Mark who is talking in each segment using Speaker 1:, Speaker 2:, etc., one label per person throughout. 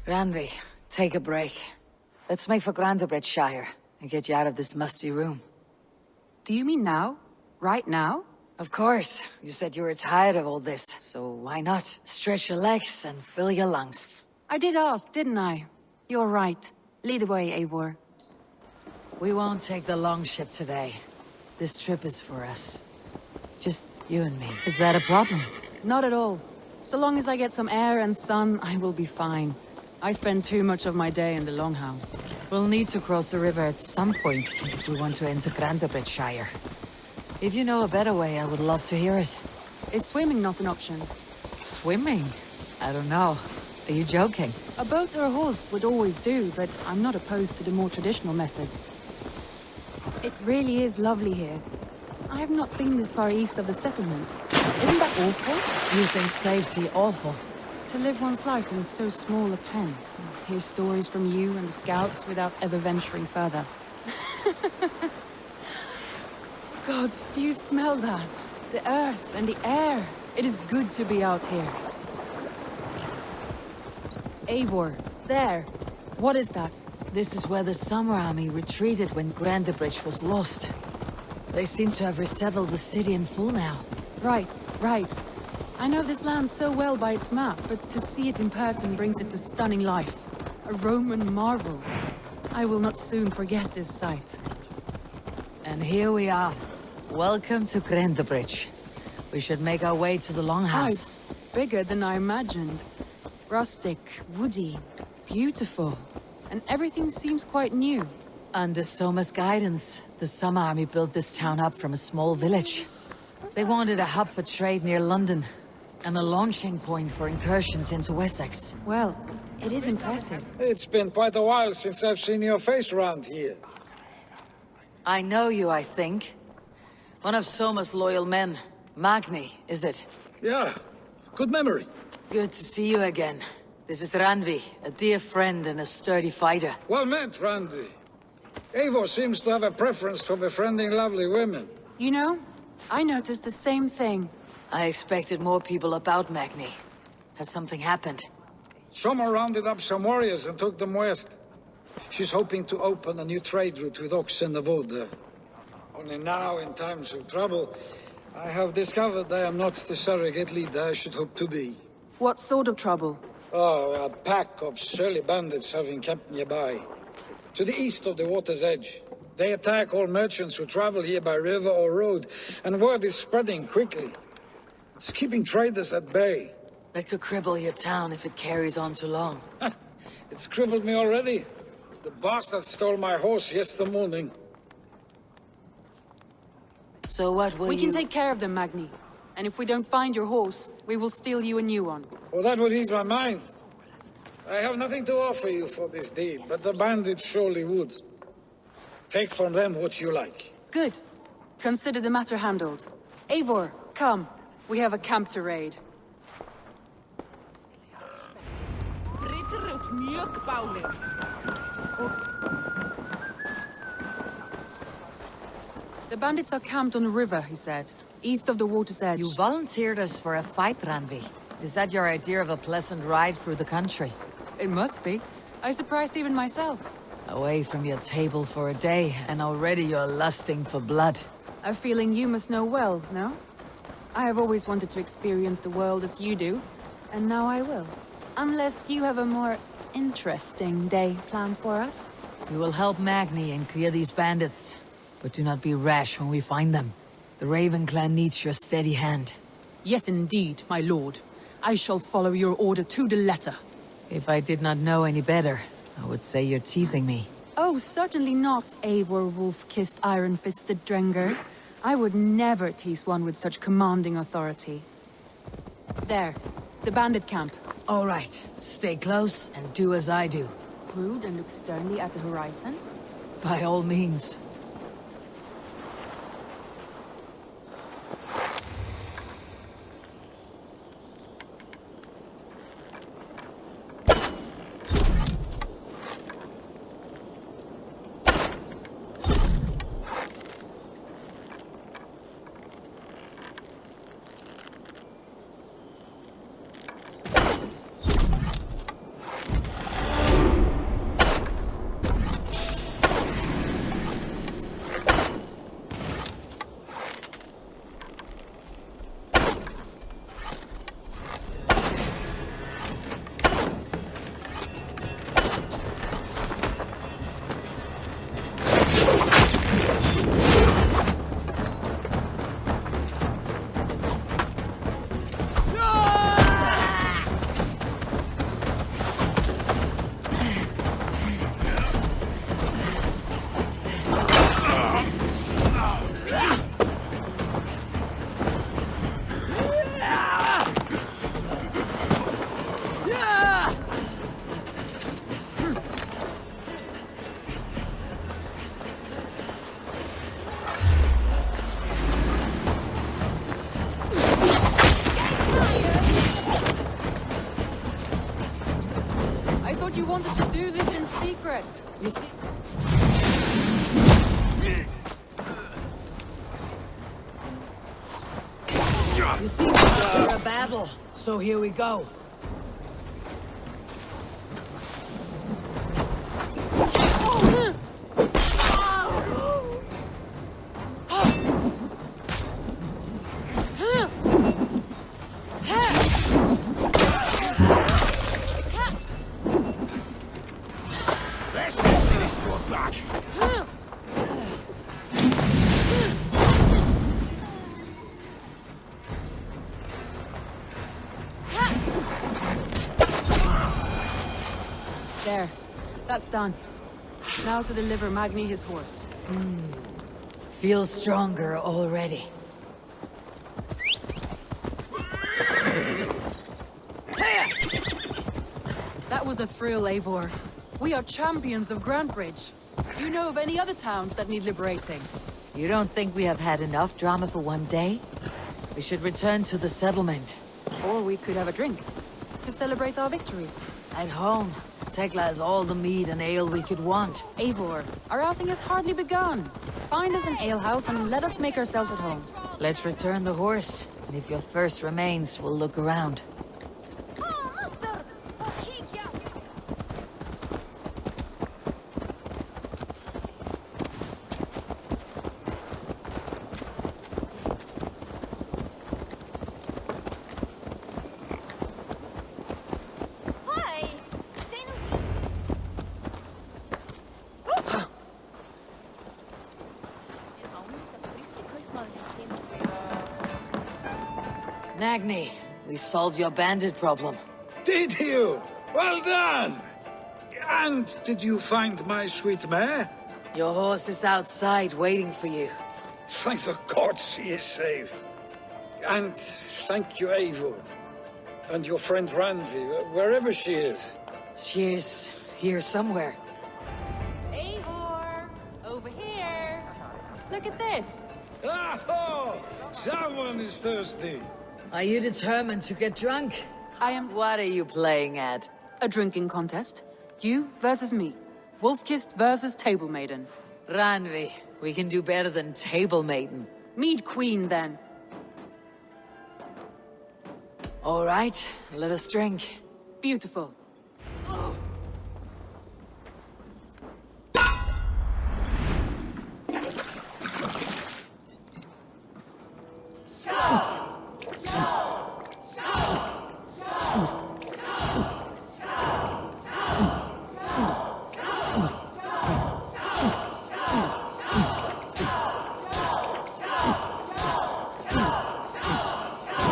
Speaker 1: Randy, take a break. Let's make for Grantebridgeshire and get you out of this musty room.
Speaker 2: Do you mean now? Right now?
Speaker 1: Of course. You said you were tired of all this, so why not? Stretch your legs and fill your lungs.
Speaker 2: I did ask, didn't I? You're right. Lead the way, Eivor.
Speaker 1: We won't take the long ship today. This trip is for us. Just you and me. Is that a problem?
Speaker 2: Not at all. So long as I get some air and sun, I will be fine. I spend too much of my day in the longhouse.
Speaker 1: We'll need to cross the river at some point if we want to enter Grantebridgeshire. If you know a better way, I would love to hear it.
Speaker 2: Is swimming not an option?
Speaker 1: Swimming? I don't know. Are you joking?
Speaker 2: A boat or a horse would always do, but I'm not opposed to the more traditional methods. It really is lovely here. I have not been this far east of the settlement. Isn't that awful?
Speaker 1: You think safety awful?
Speaker 2: To live one's life in so small a pen. Hear stories from you and the scouts without ever venturing further. Gods, do you smell that? The earth and the air. It is good to be out here. Eivor, there. What is that?
Speaker 1: This is where the Summer Army retreated when Grantebridge was lost. They seem to have resettled the city in full now.
Speaker 2: Right. I know this land so well by its map, but to see it in person brings it to stunning life. A Roman marvel. I will not soon forget this sight.
Speaker 1: And here we are. Welcome to Grantebridge. We should make our way to the Longhouse.
Speaker 2: It's bigger than I imagined. Rustic, woody, beautiful. And everything seems quite new.
Speaker 1: Under Soma's guidance, the Summer Army built this town up from a small village. They wanted a hub for trade near London, and a launching point for incursions into Wessex.
Speaker 2: Well, it is impressive.
Speaker 3: It's been quite a while since I've seen your face around here.
Speaker 1: I know you, I think. One of Soma's loyal men. Magni, is it?
Speaker 3: Yeah, good memory.
Speaker 1: Good to see you again. This is Ranvi, a dear friend and a sturdy fighter.
Speaker 3: Well met, Randy. Eivor seems to have a preference for befriending lovely women.
Speaker 2: You know, I noticed the same thing.
Speaker 1: I expected more people about Magni. Has something happened?
Speaker 3: Soma rounded up some warriors and took them west. She's hoping to open a new trade route with oxen of wood there. Only now, in times of trouble, I have discovered I am not the surrogate leader I should hope to be.
Speaker 2: What sort of trouble?
Speaker 3: Oh, a pack of surly bandits have encamped nearby. To the east of the water's edge. They attack all merchants who travel here by river or road, and word is spreading quickly. It's keeping traders at bay.
Speaker 1: That could cripple your town if it carries on too long.
Speaker 3: It's crippled me already. The bastard stole my horse yesterday morning.
Speaker 1: So what will
Speaker 2: We can take care of them, Magni. And if we don't find your horse, we will steal you a new one.
Speaker 3: Well, that would ease my mind. I have nothing to offer you for this deed, but the bandits surely would. Take from them what you like.
Speaker 2: Good. Consider the matter handled. Eivor, come. We have a camp to raid. The bandits are camped on the river, he said. East of the water's edge.
Speaker 1: You volunteered us for a fight, Ranvi. Is that your idea of a pleasant ride through the country?
Speaker 2: It must be. I surprised even myself.
Speaker 1: Away from your table for a day, and already you're lusting for blood.
Speaker 2: A feeling you must know well, no? I have always wanted to experience the world as you do, and now I will. Unless you have a more interesting day planned for us.
Speaker 1: We will help Magni and clear these bandits. But do not be rash when we find them. The Raven clan needs your steady hand.
Speaker 2: Yes, indeed, my lord. I shall follow your order to the letter.
Speaker 1: If I did not know any better, I would say you're teasing me.
Speaker 2: Oh, certainly not, Eivor wolf-kissed iron-fisted Drenger. I would never tease one with such commanding authority. There, the bandit camp.
Speaker 1: All right, stay close and do as I do.
Speaker 2: Rude and look sternly at the horizon?
Speaker 1: By all means.
Speaker 2: thought you wanted to do this in secret.
Speaker 1: You see... You seem to be for a battle, so here we go.
Speaker 2: There. That's done. Now to deliver Magni his horse.
Speaker 1: Feel stronger already.
Speaker 2: That was a thrill, Eivor. We are champions of Grantebridge. Do you know of any other towns that need liberating?
Speaker 1: You don't think we have had enough drama for one day? We should return to the settlement.
Speaker 2: Or we could have a drink to celebrate our victory.
Speaker 1: At home, Tekla has all the mead and ale we could want.
Speaker 2: Eivor, our outing has hardly begun. Find us an alehouse and let us make ourselves at home.
Speaker 1: Let's return the horse, and if your thirst remains, we'll look around. Magni, we solved your bandit problem.
Speaker 3: Did you? Well done! And did you find my sweet mare?
Speaker 1: Your horse is outside waiting for you.
Speaker 3: Thank the gods he is safe. And thank you, Eivor. And your friend Randi, wherever she is.
Speaker 1: She's here somewhere.
Speaker 2: Eivor! Over here! Look at this!
Speaker 3: Oh! Someone is thirsty.
Speaker 1: Are you determined to get drunk?
Speaker 2: I am
Speaker 1: What are you playing at?
Speaker 2: a drinking contest. You versus me. Wolf-kissed versus Table Maiden.
Speaker 1: Ranvi, we can do better than Table Maiden.
Speaker 2: Mead Queen, then.
Speaker 1: All right, let us drink.
Speaker 2: Beautiful.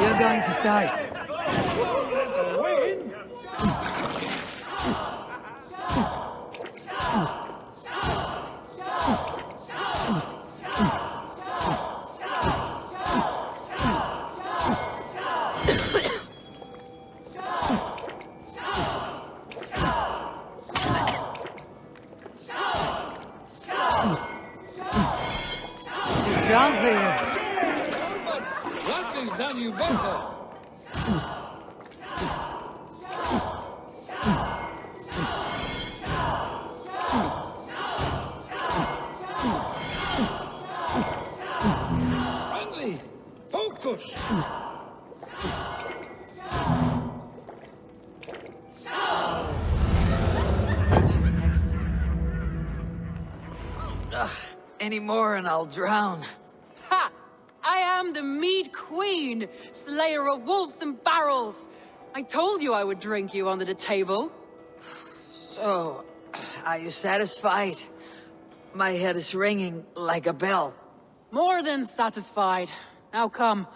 Speaker 1: You're going to start.
Speaker 3: Let her win.
Speaker 1: Too strong for you.
Speaker 3: What has done you better? Randi, focus.
Speaker 1: Any more and I'll drown.
Speaker 2: Ha! I am the Mead Queen, slayer of wolves and barrels. I told you I would drink you under the table.
Speaker 1: So, are you satisfied? My head is ringing like a bell.
Speaker 2: More than satisfied. Now come,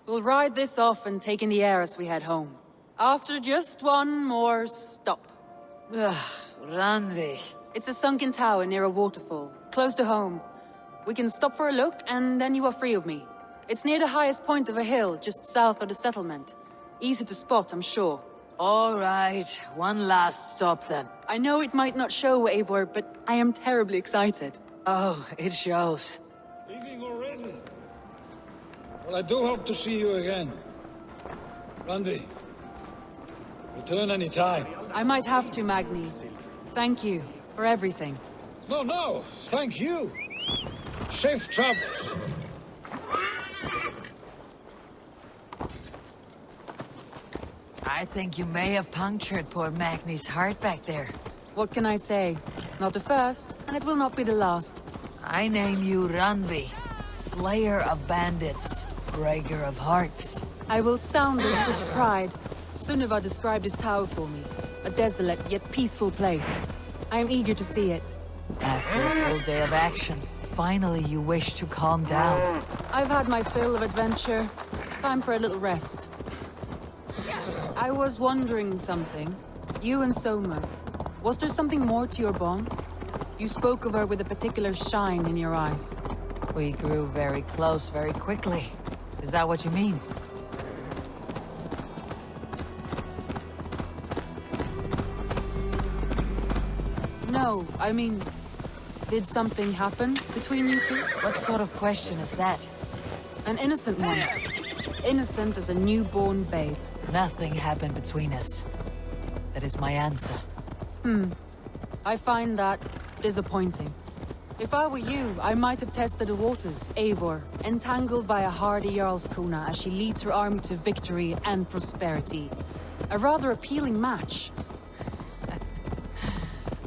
Speaker 2: we'll ride this off and take in the air as we head home. After just one more stop.
Speaker 1: Ranvi.
Speaker 2: It's a sunken tower near a waterfall, close to home. We can stop for a look, and then you are free of me. It's near the highest point of a hill, just south of the settlement. Easy to spot, I'm sure.
Speaker 1: All right, one last stop then.
Speaker 2: I know it might not show, Eivor, but I am terribly excited.
Speaker 1: Oh, it shows.
Speaker 3: Leaving already? Well, I do hope to see you again. Randi, return any time.
Speaker 2: I might have to, Magni. Thank you for everything.
Speaker 3: No, no, thank you. Safe travels.
Speaker 1: I think you may have punctured poor Magni's heart back there.
Speaker 2: What can I say? Not the first, and it will not be the last.
Speaker 1: I name you Ranvi, Slayer of Bandits, Breaker of Hearts.
Speaker 2: I will sound it with pride. Sunniva described his tower for me. A desolate yet peaceful place. I am eager to see it.
Speaker 1: After a full day of action, finally you wish to calm down.
Speaker 2: I've had my fill of adventure. Time for a little rest. I was wondering something. You and Soma. Was there something more to your bond? You spoke of her with a particular shine in your eyes.
Speaker 1: We grew very close very quickly. Is that what you mean?
Speaker 2: No, I mean... Did something happen between you two?
Speaker 1: What sort of question is that?
Speaker 2: An innocent one. Innocent as a newborn babe.
Speaker 1: Nothing happened between us. That is my answer.
Speaker 2: I find that disappointing. If I were you, I might have tested the waters. Eivor, entangled by a hardy Jarlskona as she leads her army to victory and prosperity. A rather appealing match.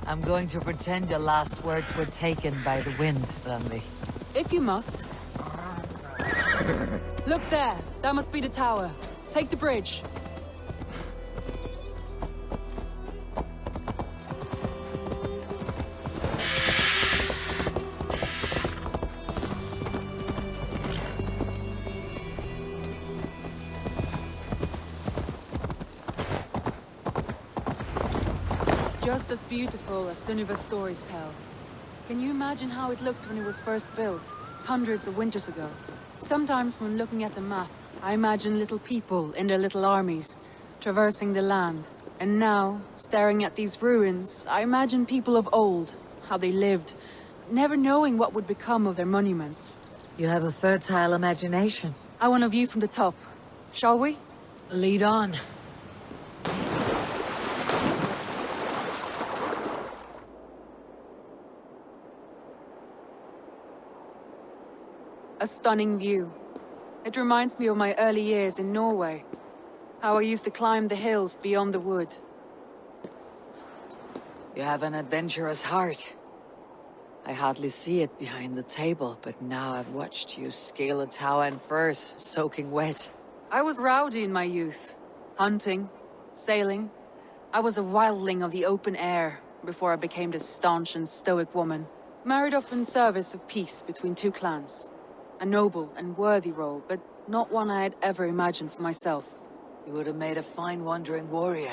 Speaker 1: I'm going to pretend your last words were taken by the wind, Ranvi.
Speaker 2: If you must. Look there! That must be the tower. Take the bridge. Just as beautiful as Sunniva's stories tell. Can you imagine how it looked when it was first built, hundreds of winters ago? Sometimes when looking at a map, I imagine little people in their little armies, traversing the land. And now, staring at these ruins, I imagine people of old, how they lived, never knowing what would become of their monuments.
Speaker 1: You have a fertile imagination.
Speaker 2: I want a view from the top. Shall we?
Speaker 1: Lead on.
Speaker 2: A stunning view. It reminds me of my early years in Norway. How I used to climb the hills beyond the wood.
Speaker 1: You have an adventurous heart. I hardly see it behind the table, but now I've watched you scale a tower in furs, soaking wet.
Speaker 2: I was rowdy in my youth. Hunting, sailing. I was a wildling of the open air before I became this staunch and stoic woman. Married off in service of peace between two clans. A noble and worthy role, but not one I had ever imagined for myself.
Speaker 1: You would have made a fine wandering warrior,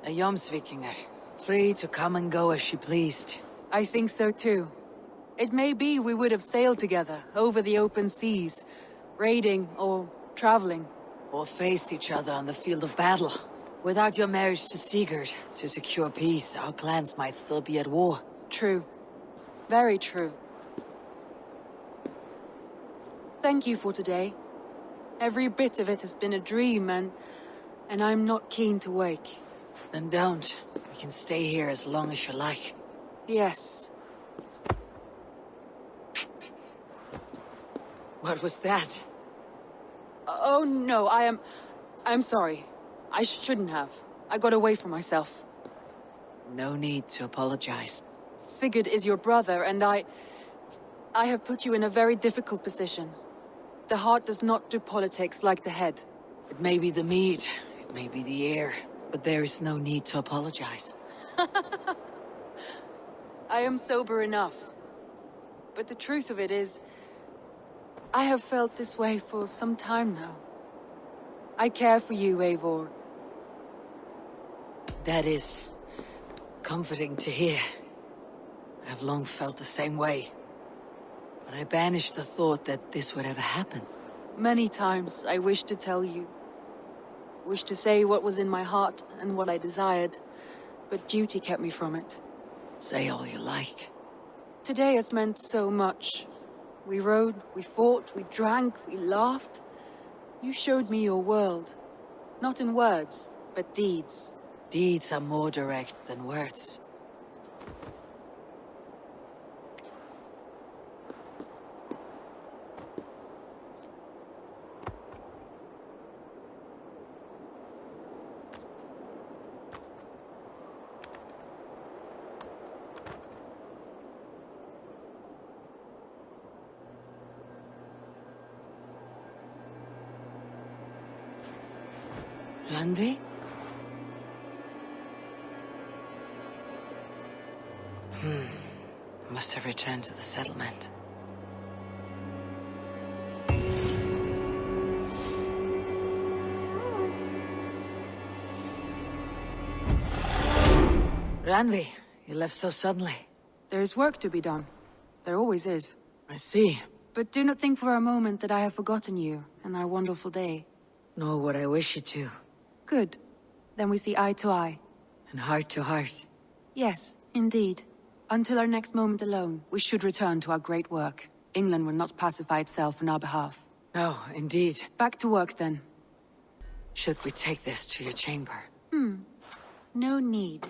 Speaker 1: a Jomsvikinger, free to come and go as she pleased.
Speaker 2: I think so too. It may be we would have sailed together, over the open seas, raiding or traveling.
Speaker 1: Or faced each other on the field of battle. Without your marriage to Sigurd, to secure peace, our clans might still be at war.
Speaker 2: True. Very true. Thank you for today. Every bit of it has been a dream, and I'm not keen to wake.
Speaker 1: Then don't. We can stay here as long as you like.
Speaker 2: Yes.
Speaker 1: What was that?
Speaker 2: Oh no, I'm sorry. I shouldn't have. I got away from myself.
Speaker 1: No need to apologize.
Speaker 2: Sigurd is your brother, and I have put you in a very difficult position. The heart does not do politics like the head.
Speaker 1: It may be the meat, it may be the air, but there is no need to apologize.
Speaker 2: I am sober enough. But the truth of it is, I have felt this way for some time now. I care for you, Eivor.
Speaker 1: That is comforting to hear. I've long felt the same way. But I banished the thought that this would ever happen.
Speaker 2: Many times I wished to tell you. Wished to say what was in my heart and what I desired. But duty kept me from it.
Speaker 1: Say all you like.
Speaker 2: Today has meant so much. We rode, we fought, we drank, we laughed. You showed me your world. Not in words, but deeds.
Speaker 1: Deeds are more direct than words. Randvi? Must have returned to the settlement. Randvi, you left so suddenly.
Speaker 2: There is work to be done. There always is.
Speaker 1: I see.
Speaker 2: But do not think for a moment that I have forgotten you and our wonderful day.
Speaker 1: Nor would I wish you to.
Speaker 2: Good. Then we see eye to eye.
Speaker 1: And heart to heart.
Speaker 2: Yes, indeed. Until our next moment alone, we should return to our great work. England will not pacify itself on our behalf.
Speaker 1: No, indeed.
Speaker 2: Back to work then.
Speaker 1: Should we take this to your chamber?
Speaker 2: No need.